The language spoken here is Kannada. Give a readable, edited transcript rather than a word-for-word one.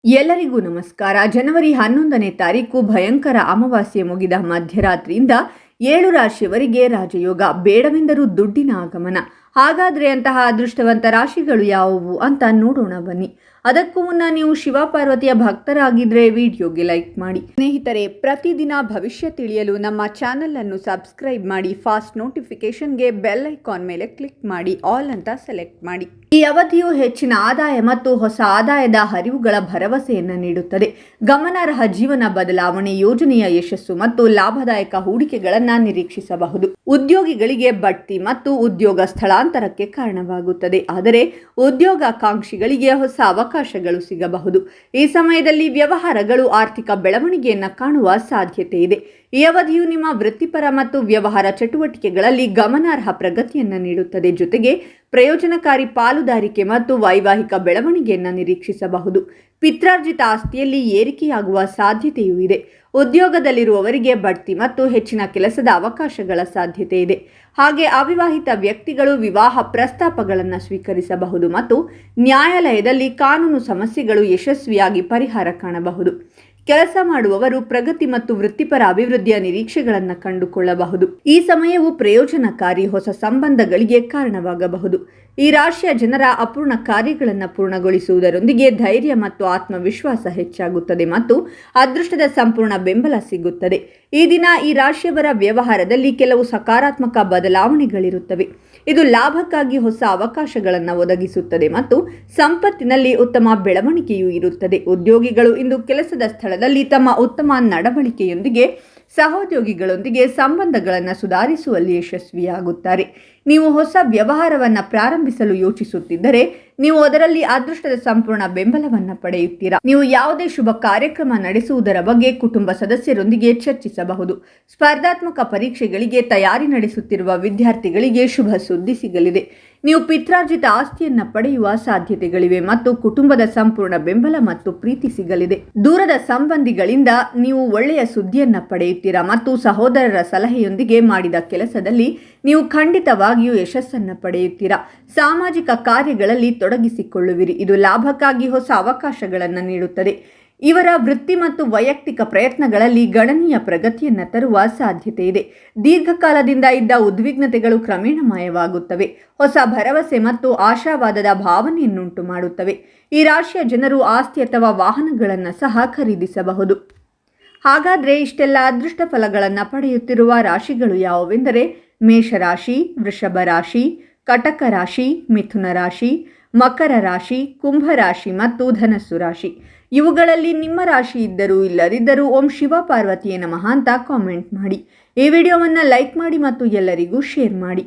ಎಲ್ಲರಿಗೂ ನಮಸ್ಕಾರ. ಜನವರಿ 11ನೇ ತಾರೀಕು ಭಯಂಕರ ಅಮಾವಾಸ್ಯೆ ಮುಗಿದ ಮಧ್ಯರಾತ್ರಿಯಿಂದ 7 ರಾಶಿಯವರಿಗೆ ರಾಜಯೋಗ. ಬೇಡವೆಂದರೂ ದುಡ್ಡಿನ ಆಗಮನ. ಹಾಗಾದರೆ ಅಂತಹ ಅದೃಷ್ಟವಂತ ರಾಶಿಗಳು ಯಾವುವು ಅಂತ ನೋಡೋಣ ಬನ್ನಿ. ಅದಕ್ಕೂ ಮುನ್ನ ನೀವು ಶಿವ ಪಾರ್ವತಿಯ ಭಕ್ತರಾಗಿದ್ದರೆ ವಿಡಿಯೋಗೆ ಲೈಕ್ ಮಾಡಿ. ಸ್ನೇಹಿತರೆ, ಪ್ರತಿದಿನ ಭವಿಷ್ಯ ತಿಳಿಯಲು ನಮ್ಮ ಚಾನೆಲ್ ಅನ್ನು ಸಬ್ಸ್ಕ್ರೈಬ್ ಮಾಡಿ. ಫಾಸ್ಟ್ ನೋಟಿಫಿಕೇಶನ್ಗೆ ಬೆಲ್ ಐಕಾನ್ ಮೇಲೆ ಕ್ಲಿಕ್ ಮಾಡಿ, ಆಲ್ ಅಂತ ಸೆಲೆಕ್ಟ್ ಮಾಡಿ. ಈ ಅವಧಿಯು ಹೆಚ್ಚಿನ ಆದಾಯ ಮತ್ತು ಹೊಸ ಆದಾಯದ ಹರಿವುಗಳ ಭರವಸೆಯನ್ನು ನೀಡುತ್ತದೆ. ಗಮನಾರ್ಹ ಜೀವನ ಬದಲಾವಣೆ, ಯೋಜನೆಯ ಯಶಸ್ಸು ಮತ್ತು ಲಾಭದಾಯಕ ಹೂಡಿಕೆಗಳನ್ನು ನಿರೀಕ್ಷಿಸಬಹುದು. ಉದ್ಯೋಗಿಗಳಿಗೆ ಬಡ್ತಿ ಮತ್ತು ಉದ್ಯೋಗ ಸ್ಥಳಾಂತರಕ್ಕೆ ಕಾರಣವಾಗುತ್ತದೆ. ಆದರೆ ಉದ್ಯೋಗಾಕಾಂಕ್ಷಿಗಳಿಗೆ ಹೊಸ ಅವಕಾಶಗಳು ಸಿಗಬಹುದು. ಈ ಸಮಯದಲ್ಲಿ ವ್ಯವಹಾರಗಳು ಆರ್ಥಿಕ ಬೆಳವಣಿಗೆಯನ್ನು ಕಾಣುವ ಸಾಧ್ಯತೆ ಇದೆ. ಈ ಅವಧಿಯು ನಿಮ್ಮ ವೃತ್ತಿಪರ ಮತ್ತು ವ್ಯವಹಾರ ಚಟುವಟಿಕೆಗಳಲ್ಲಿ ಗಮನಾರ್ಹ ಪ್ರಗತಿಯನ್ನು ನೀಡುತ್ತದೆ. ಜೊತೆಗೆ ಪ್ರಯೋಜನಕಾರಿ ಪಾಲುದಾರಿಕೆ ಮತ್ತು ವೈವಾಹಿಕ ಬೆಳವಣಿಗೆಯನ್ನು ನಿರೀಕ್ಷಿಸಬಹುದು. ಪಿತ್ರಾರ್ಜಿತ ಆಸ್ತಿಯಲ್ಲಿ ಏರಿಕೆಯಾಗುವ ಸಾಧ್ಯತೆಯೂ ಇದೆ. ಉದ್ಯೋಗದಲ್ಲಿರುವವರಿಗೆ ಬಡ್ತಿ ಮತ್ತು ಹೆಚ್ಚಿನ ಕೆಲಸದ ಅವಕಾಶಗಳ ಸಾಧ್ಯತೆ ಇದೆ. ಹಾಗೆ ಅವಿವಾಹಿತ ವ್ಯಕ್ತಿಗಳು ವಿವಾಹ ಪ್ರಸ್ತಾಪಗಳನ್ನು ಸ್ವೀಕರಿಸಬಹುದು ಮತ್ತು ನ್ಯಾಯಾಲಯದಲ್ಲಿ ಕಾನೂನು ಸಮಸ್ಯೆಗಳು ಯಶಸ್ವಿಯಾಗಿ ಪರಿಹಾರ ಕಾಣಬಹುದು. ಕೆಲಸ ಮಾಡುವವರು ಪ್ರಗತಿ ಮತ್ತು ವೃತ್ತಿಪರ ಅಭಿವೃದ್ಧಿಯ ನಿರೀಕ್ಷೆಗಳನ್ನು ಕಂಡುಕೊಳ್ಳಬಹುದು. ಈ ಸಮಯವು ಪ್ರಯೋಜನಕಾರಿ ಹೊಸ ಸಂಬಂಧಗಳಿಗೆ ಕಾರಣವಾಗಬಹುದು. ಈ ರಾಶಿಯ ಜನರ ಅಪೂರ್ಣ ಕಾರ್ಯಗಳನ್ನು ಪೂರ್ಣಗೊಳಿಸುವುದರೊಂದಿಗೆ ಧೈರ್ಯ ಮತ್ತು ಆತ್ಮವಿಶ್ವಾಸ ಹೆಚ್ಚಾಗುತ್ತದೆ ಮತ್ತು ಅದೃಷ್ಟದ ಸಂಪೂರ್ಣ ಬೆಂಬಲ ಸಿಗುತ್ತದೆ. ಈ ದಿನ ಈ ರಾಶಿಯವರ ವ್ಯವಹಾರದಲ್ಲಿ ಕೆಲವು ಸಕಾರಾತ್ಮಕ ಬದಲಾವಣೆಗಳಿರುತ್ತವೆ. ಇದು ಲಾಭಕ್ಕಾಗಿ ಹೊಸ ಅವಕಾಶಗಳನ್ನು ಒದಗಿಸುತ್ತದೆ ಮತ್ತು ಸಂಪತ್ತಿನಲ್ಲಿ ಉತ್ತಮ ಬೆಳವಣಿಗೆಯೂ ಇರುತ್ತದೆ. ಉದ್ಯೋಗಿಗಳು ಇಂದು ಕೆಲಸದ ಸ್ಥಳದಲ್ಲಿ ತಮ್ಮ ಉತ್ತಮ ನಡವಳಿಕೆಯೊಂದಿಗೆ ಸಹೋದ್ಯೋಗಿಗಳೊಂದಿಗೆ ಸಂಬಂಧಗಳನ್ನು ಸುಧಾರಿಸುವಲ್ಲಿ ಯಶಸ್ವಿಯಾಗುತ್ತಾರೆ. ನೀವು ಹೊಸ ವ್ಯವಹಾರವನ್ನು ಪ್ರಾರಂಭಿಸಲು ಯೋಚಿಸುತ್ತಿದ್ದರೆ ನೀವು ಅದರಲ್ಲಿ ಅದೃಷ್ಟದ ಸಂಪೂರ್ಣ ಬೆಂಬಲವನ್ನು ಪಡೆಯುತ್ತೀರಾ. ನೀವು ಯಾವುದೇ ಶುಭ ಕಾರ್ಯಕ್ರಮ ನಡೆಸುವುದರ ಬಗ್ಗೆ ಕುಟುಂಬ ಸದಸ್ಯರೊಂದಿಗೆ ಚರ್ಚಿಸಬಹುದು. ಸ್ಪರ್ಧಾತ್ಮಕ ಪರೀಕ್ಷೆಗಳಿಗೆ ತಯಾರಿ ನಡೆಸುತ್ತಿರುವ ವಿದ್ಯಾರ್ಥಿಗಳಿಗೆ ಶುಭ ಸುದ್ದಿ ಸಿಗಲಿದೆ. ನೀವು ಪಿತ್ರಾರ್ಜಿತ ಆಸ್ತಿಯನ್ನು ಪಡೆಯುವ ಸಾಧ್ಯತೆಗಳಿವೆ ಮತ್ತು ಕುಟುಂಬದ ಸಂಪೂರ್ಣ ಬೆಂಬಲ ಮತ್ತು ಪ್ರೀತಿ ಸಿಗಲಿದೆ. ದೂರದ ಸಂಬಂಧಿಗಳಿಂದ ನೀವು ಒಳ್ಳೆಯ ಸುದ್ದಿಯನ್ನು ಪಡೆಯುತ್ತೀರಾ ಮತ್ತು ಸಹೋದರರ ಸಲಹೆಯೊಂದಿಗೆ ಮಾಡಿದ ಕೆಲಸದಲ್ಲಿ ನೀವು ಖಂಡಿತವಾಗಿಯೂ ಯಶಸ್ಸನ್ನು ಪಡೆಯುತ್ತೀರಾ. ಸಾಮಾಜಿಕ ಕಾರ್ಯಗಳಲ್ಲಿ ತೊಡಗಿಸಿಕೊಳ್ಳುವಿರಿ. ಇದು ಲಾಭಕ್ಕಾಗಿ ಹೊಸ ಅವಕಾಶಗಳನ್ನು ನೀಡುತ್ತದೆ. ಇವರ ವೃತ್ತಿ ಮತ್ತು ವೈಯಕ್ತಿಕ ಪ್ರಯತ್ನಗಳಲ್ಲಿ ಗಣನೀಯ ಪ್ರಗತಿಯನ್ನು ತರುವ ಸಾಧ್ಯತೆ ಇದೆ. ದೀರ್ಘಕಾಲದಿಂದ ಇದ್ದ ಉದ್ವಿಗ್ನತೆಗಳು ಕ್ರಮೇಣ ಮಾಯವಾಗುತ್ತವೆ. ಹೊಸ ಭರವಸೆ ಮತ್ತು ಆಶಾವಾದದ ಭಾವನೆಯನ್ನುಂಟು ಮಾಡುತ್ತವೆ. ಈ ರಾಶಿಯ ಜನರು ಆಸ್ತಿ ಅಥವಾ ವಾಹನಗಳನ್ನು ಸಹ ಖರೀದಿಸಬಹುದು. ಹಾಗಾದರೆ ಇಷ್ಟೆಲ್ಲ ಅದೃಷ್ಟ ಫಲಗಳನ್ನು ಪಡೆಯುತ್ತಿರುವ ರಾಶಿಗಳು ಯಾವುವೆಂದರೆ ಮೇಷರಾಶಿ, ವೃಷಭ ರಾಶಿ, ಕಟಕ ರಾಶಿ, ಮಿಥುನ ರಾಶಿ, ಮಕರ ರಾಶಿ, ಕುಂಭ ರಾಶಿ ಮತ್ತು ಧನಸ್ಸು ರಾಶಿ. ಇವುಗಳಲ್ಲಿ ನಿಮ್ಮ ರಾಶಿ ಇದ್ದರೂ ಇಲ್ಲದಿದ್ದರೂ ಓಂ ಶಿವ ಪಾರ್ವತಿಯೇ ನಮಃ ಅಂತ ಕಾಮೆಂಟ್ ಮಾಡಿ. ಈ ವಿಡಿಯೋವನ್ನು ಲೈಕ್ ಮಾಡಿ ಮತ್ತು ಎಲ್ಲರಿಗೂ ಶೇರ್ ಮಾಡಿ.